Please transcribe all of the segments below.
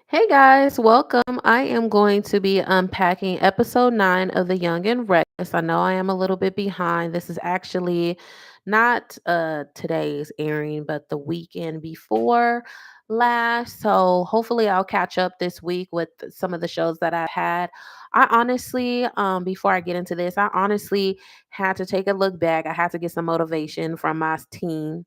Hey guys, welcome. I am going to be unpacking episode 9 of The Young and Reckless. I know I am a little bit behind. This is actually not today's airing, but the weekend before last. So hopefully I'll catch up this week with some of the shows that I've had. I honestly, before I get into this, I honestly had to take a look back. I had to get some motivation from my team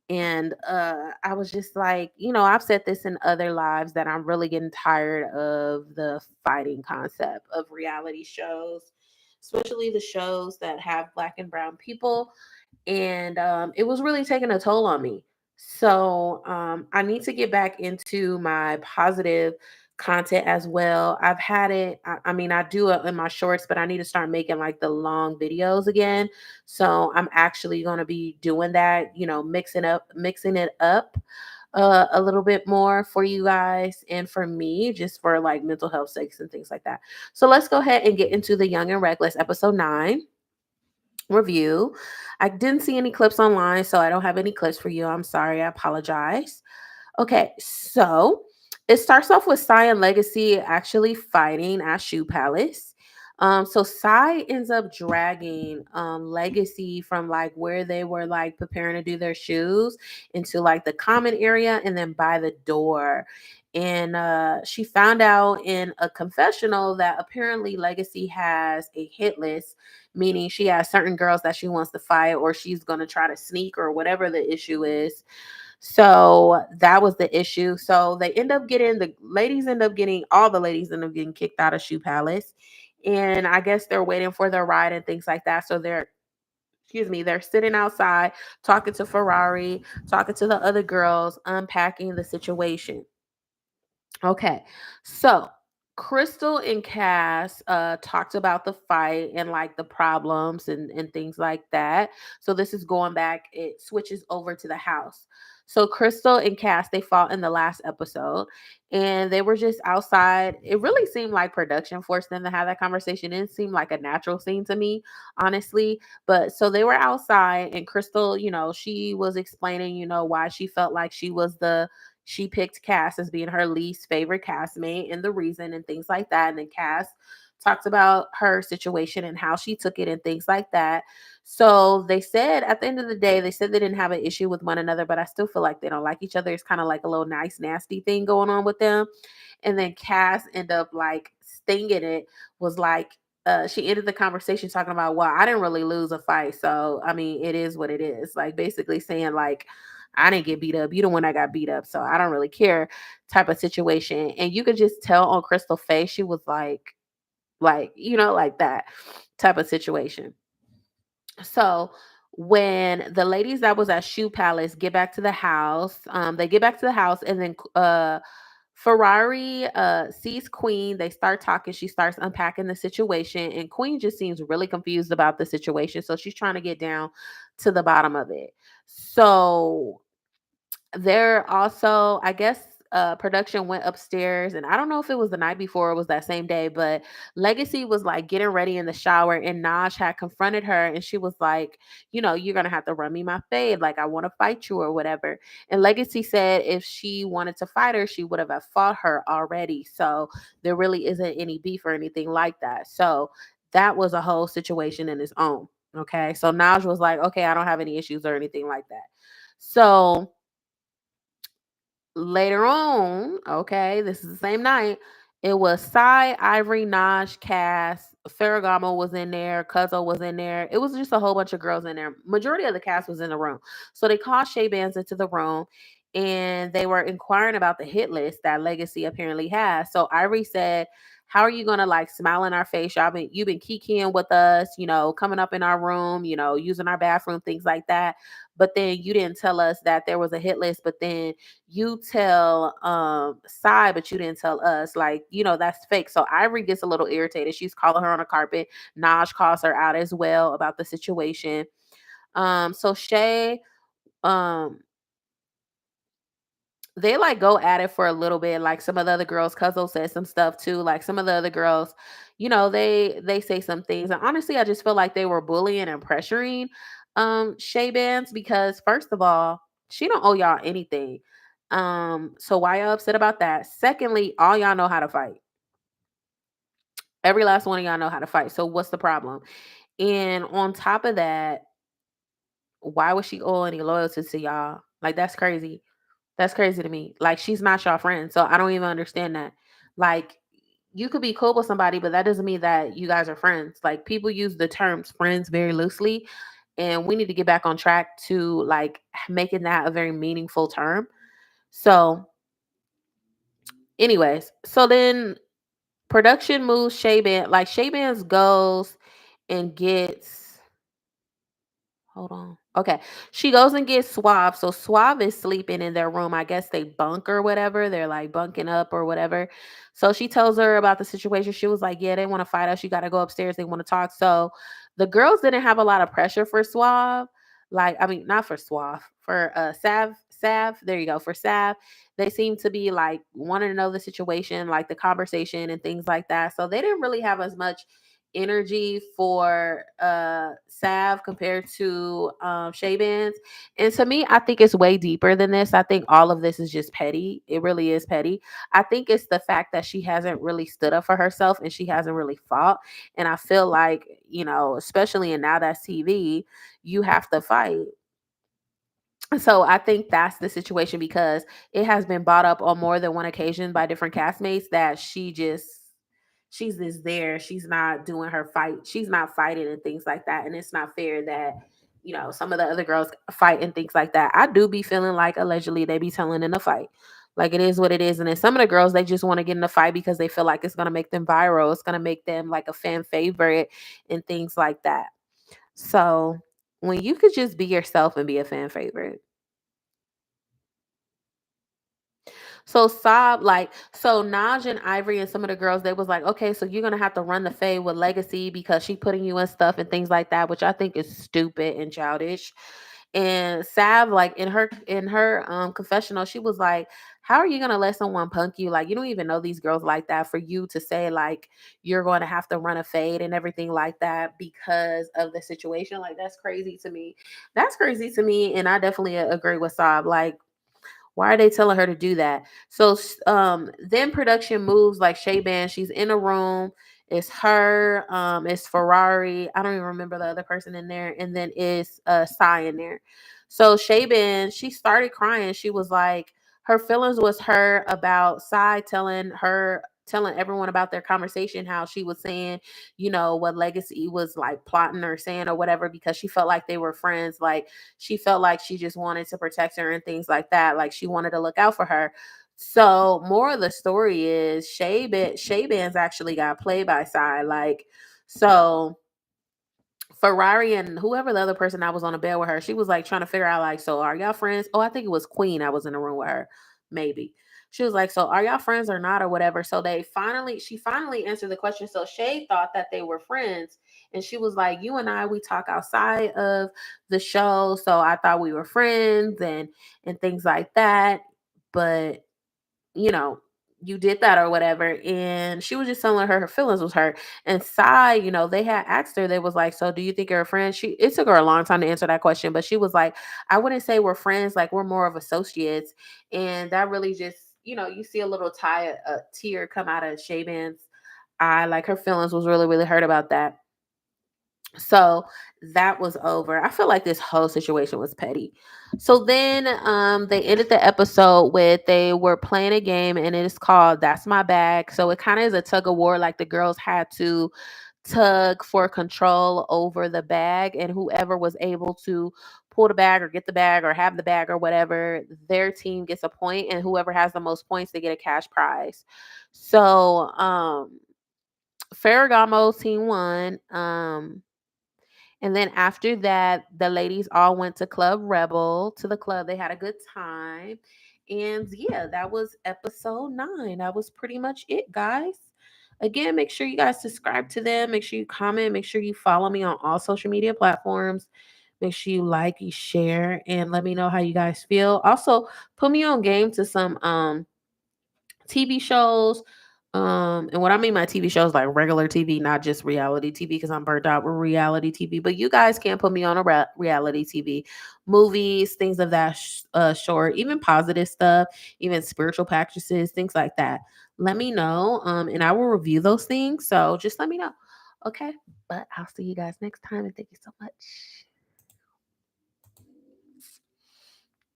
and I was just like, I've said this in other lives that I'm really getting tired of the fighting concept of reality shows, especially the shows that have black and brown people. And it was really taking a toll on me. So I need to get back into my positive content as well. I've had it. I mean, I do it in my shorts, but I need to start making like the long videos again. So I'm actually going to be doing that. Mixing it up a little bit more for you guys and for me, just for like mental health sakes and things like that. So let's go ahead and get into the Young and Reckless episode 9 review. I didn't see any clips online, so I don't have any clips for you. I'm sorry. I apologize. Okay, so it starts off with Sai and Legacy actually fighting at Shoe Palace. So Sai ends up dragging Legacy from like where they were like preparing to do their shoes into like the common area and then by the door. And she found out in a confessional that apparently Legacy has a hit list, meaning she has certain girls that she wants to fight or she's going to try to sneak or whatever the issue is. So that was the issue. So they end up getting all the ladies end up getting kicked out of Shoe Palace. And I guess they're waiting for their ride and things like that. So they're sitting outside talking to Ferrari, talking to the other girls, unpacking the situation. Okay. So Crystal and Cass talked about the fight and like the problems and things like that. So this is going back, it switches over to the house. So Crystal and Cass, they fought in the last episode and they were just outside. It really seemed like production forced them to have that conversation. It didn't seem like a natural scene to me, honestly. But so they were outside and Crystal, she was explaining, why she felt like she picked Cass as being her least favorite castmate and the reason and things like that. And then Cass talked about her situation and how she took it and things like that. So they said at the end of the day, they said they didn't have an issue with one another, but I still feel like they don't like each other. It's kind of like a little nice, nasty thing going on with them. And then Cass ended up like stinging it, was like, she ended the conversation talking about, well, I didn't really lose a fight. So, I mean, it is what it is. Like, basically saying, like, I didn't get beat up. You the one that got beat up. So I don't really care type of situation. And you could just tell on Crystal's face, she was like that type of situation. So when the ladies that was at Shoe Palace get back to the house, they get back to the house and then Ferrari sees Queen. They start talking. She starts unpacking the situation, and Queen just seems really confused about the situation. So she's trying to get down to the bottom of it. So there also, I guess, production went upstairs, and I don't know if it was the night before or it was that same day, but Legacy was like getting ready in the shower, and Naj had confronted her, and she was like, you're gonna have to run me my fade, like I want to fight you or whatever. And Legacy said if she wanted to fight her, she would have fought her already. So there really isn't any beef or anything like that. So that was a whole situation in its own. Okay, so Naj was like, okay, I don't have any issues or anything like that. So later on, okay, this is the same night. It was Cy, Ivory, Naj, Cass, Ferragamo was in there, Cuzzo was in there. It was just a whole bunch of girls in there. Majority of the cast was in the room. So they called Shay Bands into the room and they were inquiring about the hit list that Legacy apparently has. So Ivory said, how are you gonna like smile in our face? You've been kikiing with us, coming up in our room, using our bathroom, things like that. But then you didn't tell us that there was a hit list, but then you tell Sai, but you didn't tell us. Like, that's fake. So Ivory gets a little irritated. She's calling her on the carpet. Naj calls her out as well about the situation. So Shay, um, they like go at it for a little bit. Like some of the other girls, Cuzzo said some stuff too. Like some of the other girls, they say some things. And honestly, I just feel like they were bullying and pressuring Shay Bands because first of all, she don't owe y'all anything. So why y'all upset about that? Secondly, all y'all know how to fight. Every last one of y'all know how to fight. So what's the problem? And on top of that, why would she owe any loyalty to y'all? Like that's crazy. That's crazy to me. Like she's not your friend. So I don't even understand that. Like you could be cool with somebody, but that doesn't mean that you guys are friends. Like people use the terms friends very loosely, and we need to get back on track to like making that a very meaningful term. So, anyways, so then production moves Shaban. Like Shaban's goes and gets. Hold on. Okay. She goes and gets Suave. So Suave is sleeping in their room. I guess they bunk or whatever. They're like bunking up or whatever. So she tells her about the situation. She was like, yeah, they want to fight us. You got to go upstairs. They want to talk. So the girls didn't have a lot of pressure for Suave. Like, I mean, not for Suave, for Sav. There you go. For Sav. They seem to be like wanting to know the situation, like the conversation and things like that. So they didn't really have as much energy for Sav compared to Shay Bands. And to me, I think it's way deeper than this. I think all of this is just petty. It really is petty. I think it's the fact that she hasn't really stood up for herself and she hasn't really fought. And I feel like, especially in Now That's TV, you have to fight. So I think that's the situation because it has been brought up on more than one occasion by different castmates that she's just there. She's not doing her fight. She's not fighting and things like that. And it's not fair that, some of the other girls fight and things like that. I do be feeling like allegedly they be telling in a fight. Like it is what it is. And then some of the girls, they just want to get in a fight because they feel like it's going to make them viral. It's going to make them like a fan favorite and things like that. So when you could just be yourself and be a fan favorite. So Naj and Ivory and some of the girls, they was like, okay, so you're gonna have to run the fade with Legacy because she putting you in stuff and things like that, which I think is stupid and childish. And Sav, like in her confessional, she was like, how are you gonna let someone punk you? Like you don't even know these girls like that for you to say like you're going to have to run a fade and everything like that because of the situation. Like that's crazy to me. That's crazy to me. And I definitely agree with Sav. Like why are they telling her to do that? So then production moves like Shay Band. She's in a room. It's her. It's Ferrari. I don't even remember the other person in there. And then it's Psy in there. So Shay Band, she started crying. She was like, her feelings was her about Psy telling everyone about their conversation, how she was saying, what Legacy was like plotting or saying or whatever, because she felt like they were friends. Like she felt like she just wanted to protect her and things like that. Like she wanted to look out for her. So more of the story is Shay Bands actually got played by Psy. Like so Ferrari and whoever the other person that was on the bed with her, she was like trying to figure out like, so are y'all friends? Oh, I think it was Queen. I was in the room with her, maybe. She was like, so are y'all friends or not or whatever? So she finally answered the question. So Shay thought that they were friends, and she was like, you and I, we talk outside of the show, so I thought we were friends and things like that, but you know, you did that or whatever. And she was just telling her feelings was hurt. And Sai, they had asked her, they was like, so do you think you're a friend? It took her a long time to answer that question, but she was like, I wouldn't say we're friends, like we're more of associates. And that really just, you see a little a tear come out of Shaban's eye. Like her feelings was really, really hurt about that. So that was over. I feel like this whole situation was petty. So then they ended the episode with they were playing a game and it is called That's My Bag. So it kind of is a tug of war. Like the girls had to tug for control over the bag, and whoever was able to pull the bag or get the bag or have the bag or whatever, their team gets a point, and whoever has the most points, they get a cash prize. So Ferragamo's team won. And then after that, the ladies all went to Club Rebel, to the club. They had a good time. And yeah, that was episode 9. That was pretty much it, guys. Again, make sure you guys subscribe to them. Make sure you comment. Make sure you follow me on all social media platforms. Make sure you like, you share, and let me know how you guys feel. Also, put me on game to some TV shows, And what I mean by TV shows, like regular TV, not just reality TV, because I'm burnt out with reality TV. But you guys can't put me on a reality TV, movies, things of that sort, even positive stuff, even spiritual practices, things like that. Let me know, and I will review those things. So just let me know, okay? But I'll see you guys next time, and thank you so much.